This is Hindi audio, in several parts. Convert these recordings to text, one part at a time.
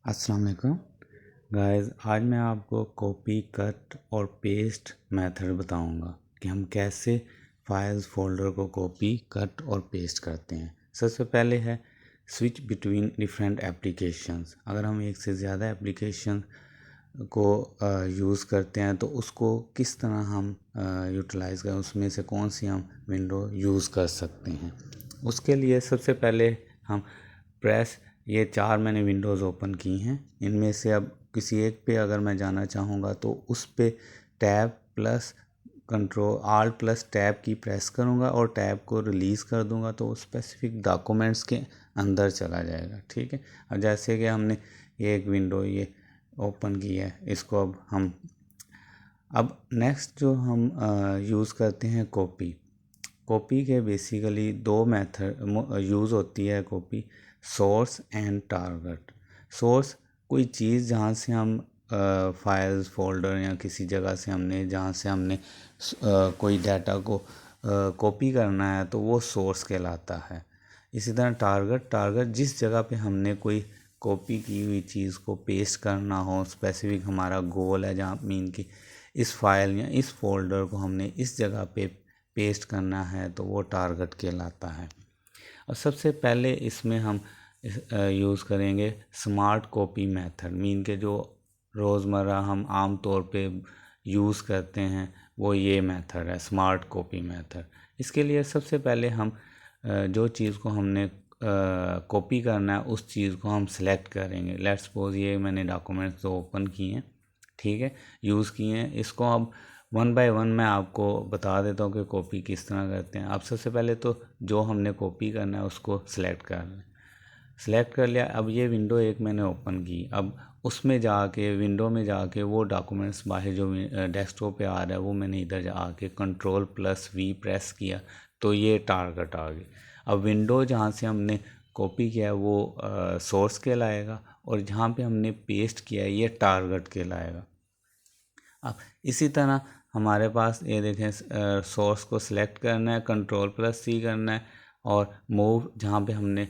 अस्सलाम वालेकुम गाइस। आज मैं आपको कॉपी कट और पेस्ट मेथड बताऊंगा कि हम कैसे फाइल्स फोल्डर को कॉपी कट और पेस्ट करते हैं। सबसे पहले है स्विच बिटवीन डिफरेंट एप्लीकेशंस। अगर हम एक से ज़्यादा एप्लीकेशन को यूज़ करते हैं तो उसको किस तरह हम यूटिलाइज़ करें, उसमें से कौन सी हम विंडो यूज़ कर सकते हैं। उसके लिए सबसे पहले हम प्रेस, ये 4 मैंने विंडोज़ ओपन की हैं, इनमें से अब किसी एक पे अगर मैं जाना चाहूँगा तो उस पे tab plus control alt plus tab की प्रेस करूँगा और टैब को रिलीज़ कर दूँगा तो स्पेसिफिक डॉक्यूमेंट्स के अंदर चला जाएगा। ठीक है। अब जैसे कि हमने ये एक विंडो ये ओपन की है, इसको अब नेक्स्ट जो हम यूज़ करते हैं कॉपी के बेसिकली 2 मेथड यूज़ होती है copy, source and target. Source कोई चीज़ जहाँ से हम फाइल्स फोल्डर या किसी जगह से जहाँ से हमने कोई डाटा को कॉपी करना है तो वो सोर्स कहलाता है। इसी तरह टारगेट जिस जगह पे हमने कोई कॉपी की हुई चीज़ को पेस्ट करना हो, स्पेसिफिक हमारा गोल है जहाँ मीन कि इस फाइल या इस फोल्डर को हमने इस जगह पे पेस्ट करना है तो वो टारगेट कहलाता है। और सबसे पहले इसमें हम यूज़ करेंगे स्मार्ट कॉपी मेथड। मीन के जो रोज़मर्रा हम आम तौर पे यूज़ करते हैं वो ये मेथड है, स्मार्ट कॉपी मेथड। इसके लिए सबसे पहले हम जो चीज़ को हमने कॉपी करना है उस चीज़ को हम सिलेक्ट करेंगे। लेट्स सपोज ये मैंने डॉक्यूमेंट्स तो ओपन किए हैं, ठीक है, यूज़ किए हैं। इसको अब 1 बाय 1 मैं आपको बता देता हूँ कि कॉपी किस तरह करते हैं। अब सबसे पहले तो जो हमने कॉपी करना है उसको सिलेक्ट कर लें। सिलेक्ट कर लिया। अब ये विंडो एक मैंने ओपन की, अब उसमें जाके विंडो में जाके वो डॉक्यूमेंट्स बाहर जो डेस्कटॉप पे आ रहा है वो मैंने इधर जाके कंट्रोल+V प्रेस किया तो ये टारगेट आ गई। अब विंडो जहाँ से हमने कॉपी किया है वो सोर्स कहलाएगा और जहाँ पे हमने पेस्ट किया है ये टारगेट कहलाएगा। अब इसी तरह हमारे पास ये देखें, सोर्स को सिलेक्ट करना है, कंट्रोल+C करना है और मूव जहाँ पे हमने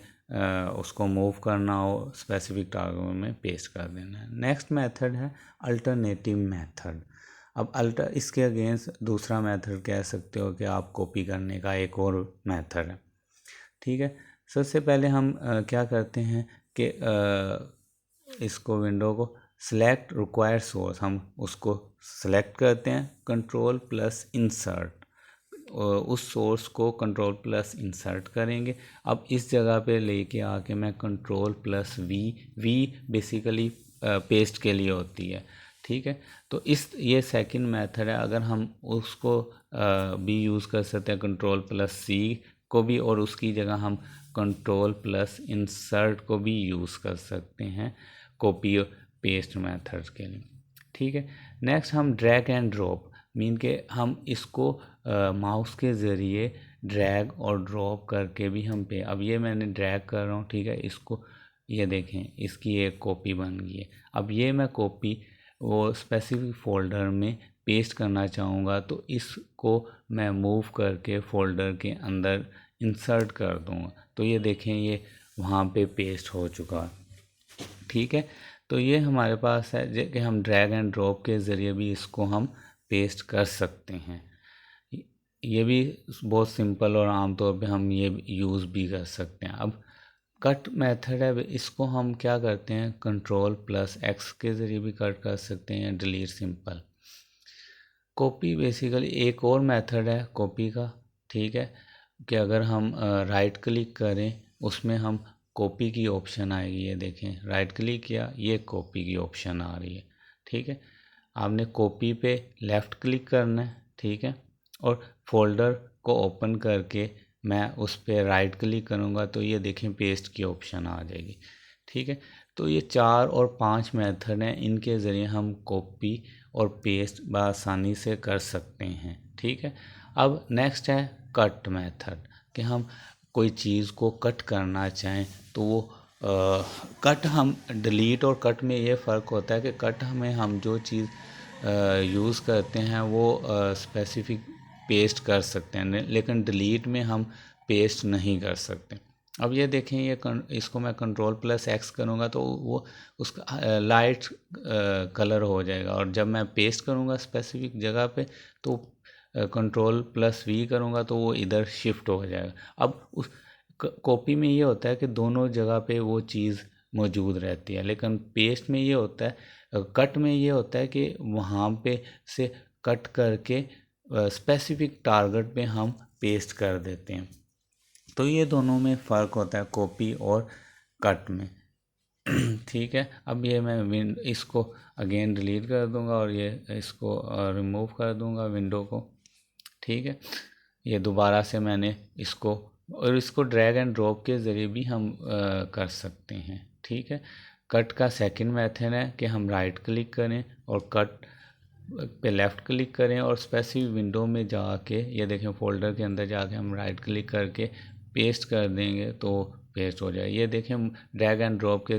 उसको मूव करना हो स्पेसिफिक टारगेट में पेस्ट कर देना है। नेक्स्ट मेथड है अल्टरनेटिव मेथड। अब इसके अगेंस्ट दूसरा मेथड कह सकते हो कि आप कॉपी करने का एक और मेथड है। ठीक है। सबसे पहले हम क्या करते हैं कि इसको विंडो को सिलेक्ट रिक्वायर्ड सोर्स, हम उसको सिलेक्ट करते हैं, कंट्रोल+इंसर्ट, उस सोर्स को कंट्रोल+इंसर्ट करेंगे। अब इस जगह पे लेके आके मैं कंट्रोल+V बेसिकली पेस्ट के लिए होती है। ठीक है। तो ये सेकंड मेथड है। अगर हम उसको भी यूज़ कर सकते हैं, कंट्रोल+C को भी, और उसकी जगह हम कंट्रोल+इंसर्ट को भी यूज़ कर सकते हैं कॉपी पेस्ट मेथड के लिए। ठीक है। नेक्स्ट हम ड्रैग एंड ड्रॉप, मीन के हम इसको माउस के ज़रिए ड्रैग और ड्रॉप करके भी हम अब ये मैंने ड्रैग कर रहा हूँ, ठीक है, इसको ये देखें इसकी एक कॉपी बन गई है। अब ये मैं कॉपी वो स्पेसिफिक फ़ोल्डर में पेस्ट करना चाहूँगा तो इसको मैं मूव करके फ़ोल्डर के अंदर इंसर्ट कर दूँगा तो ये देखें ये वहाँ पे पेस्ट हो चुका है। ठीक है। तो ये हमारे पास है कि हम ड्रैग एंड ड्रॉप के ज़रिए भी इसको हम पेस्ट कर सकते हैं। ये भी बहुत सिंपल और आमतौर पे हम ये यूज़ भी कर सकते हैं। अब कट मेथड है, इसको हम क्या करते हैं, कंट्रोल+X के ज़रिए भी कट कर सकते हैं, डिलीट सिंपल। कॉपी बेसिकली एक और मेथड है कॉपी का। ठीक है, कि अगर हम राइट क्लिक करें उसमें हम कॉपी की ऑप्शन आएगी, ये देखें राइट क्लिक किया ये कॉपी की ऑप्शन आ रही है। ठीक है। आपने कॉपी पे लेफ़्ट क्लिक करना है, ठीक है, और फोल्डर को ओपन करके मैं उस पर राइट क्लिक करूँगा तो ये देखें पेस्ट की ऑप्शन आ जाएगी। ठीक है। तो ये 4 और 5 मेथड हैं, इनके ज़रिए हम कॉपी और पेस्ट बआसानी से कर सकते हैं। ठीक है। अब नेक्स्ट है कट मेथड, कि हम कोई चीज़ को कट करना चाहें तो वो कट हम डिलीट और कट में ये फ़र्क होता है कि कट में हम जो चीज़ यूज़ करते हैं वो स्पेसिफिक पेस्ट कर सकते हैं, लेकिन डिलीट में हम पेस्ट नहीं कर सकते। अब ये देखें, इसको मैं कंट्रोल+X करूँगा तो वो उसका लाइट कलर हो जाएगा, और जब मैं पेस्ट करूँगा स्पेसिफिक जगह पे तो कंट्रोल+V करूँगा तो वो इधर शिफ्ट हो जाएगा। अब उस कॉपी में ये होता है कि दोनों जगह पे वो चीज़ मौजूद रहती है, लेकिन पेस्ट में ये होता है, कट में ये होता है कि वहाँ पे से कट करके स्पेसिफिक टारगेट पे हम पेस्ट कर देते हैं। तो ये दोनों में फ़र्क होता है कॉपी और कट में। ठीक है, अब ये मैं इसको अगेन डिलीट कर दूंगा और ये इसको रिमूव कर दूंगा विंडो को। ठीक है, ये दोबारा से मैंने इसको ड्रैग एंड ड्रॉप के ज़रिए भी हम कर सकते हैं। ठीक है, कट का सेकंड मेथड है कि हम राइट क्लिक करें और कट पे लेफ़्ट क्लिक करें और स्पेसिफिक विंडो में जाके, ये देखें फोल्डर के अंदर जाके हम राइट क्लिक करके पेस्ट कर देंगे तो पेस्ट हो जाए। ये देखें ड्रैग एंड ड्रॉप के